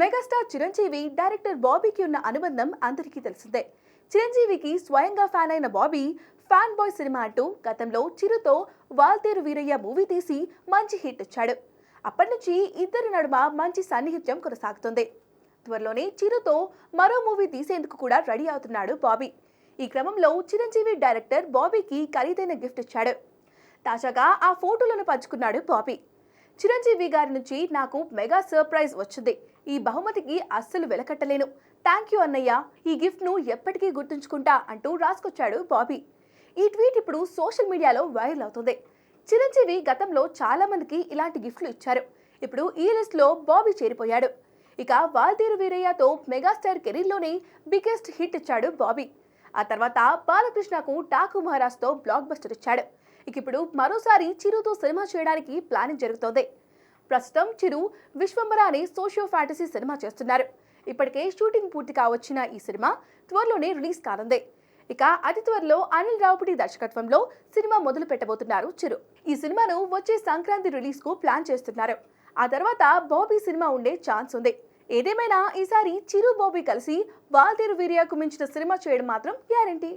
Megastar Chiranjeevi director బాబీకి ఉన్న అనుబంధం అందరికీ తెలిసిందే. చిరంజీవికి స్వయంగా ఫ్యాన్ అయిన బాబీ ఫ్యాన్ బాయ్ సినిమా అంటూ గతంలో చిరుతో వాల్తేరు వీరయ్య మూవీ తీసి మంచి హిట్ ఇచ్చాడు. అప్పటి నుంచి ఇద్దరి నడుమ మంచి సన్నిహిత్యం కొనసాగుతుంది. త్వరలోనే చిరుతో మరో మూవీ తీసేందుకు కూడా రెడీ అవుతున్నాడు బాబీ. ఈ క్రమంలో చిరంజీవి డైరెక్టర్ బాబీకి ఖరీదైన గిఫ్ట్ ఇచ్చాడు. తాజాగా ఆ ఫోటోలను పంచుకున్నాడు బాబీ. చిరంజీవి గారి నుంచి నాకు మెగా సర్ప్రైజ్ వచ్చింది. ఈ బహుమతికి అస్సలు వెలకట్టలేను. థ్యాంక్ యూ అన్నయ్య. ఈ గిఫ్ట్ ను ఎప్పటికీ గుర్తుంచుకుంటా అంటూ రాసుకొచ్చాడు బాబీ. ఈ ట్వీట్ ఇప్పుడు సోషల్ మీడియాలో వైరల్ అవుతుంది. చిరంజీవి గతంలో చాలా మందికి ఇలాంటి గిఫ్ట్లు ఇచ్చారు. ఇప్పుడు ఈ లిస్ట్ లో బాబీ చేరిపోయాడు. ఇక వాల్తేరు వీరయ్యతో మెగాస్టార్ కెరీర్లోనే బిగ్గెస్ట్ హిట్ ఇచ్చాడు బాబీ. ఆ తర్వాత బాలకృష్ణకు టాకు మహారాజ్తో బ్లాక్ బస్టర్ ఇచ్చాడు. ఇప్పుడు మరోసారి చిరుతో సినిమా చేయడానికి ప్లానింగ్ జరుగుతోంది. ప్రస్తుతం చిరు విశ్వంబర అనే సోషియో ఫ్యాంటసీ సినిమా చేస్తున్నారు. ఇప్పటికే షూటింగ్ పూర్తి కావచ్చిన ఈ సినిమా త్వరలోనే రిలీజ్ కానుంది. ఇక అతి త్వరలో అనిల్ రావుపూడి దర్శకత్వంలో సినిమా మొదలు పెట్టబోతున్నారు చిరు. ఈ సినిమాను వచ్చే సంక్రాంతి రిలీజ్ కు ప్లాన్ చేస్తున్నారు. ఆ తర్వాత బాబీ సినిమా ఉండే ఛాన్స్ ఉంది. ఏదేమైనా ఈసారి చిరు బాబీ కలిసి వాల్తేరు వీరయ్యకు మించిన సినిమా చేయడం మాత్రం గ్యారంటీ.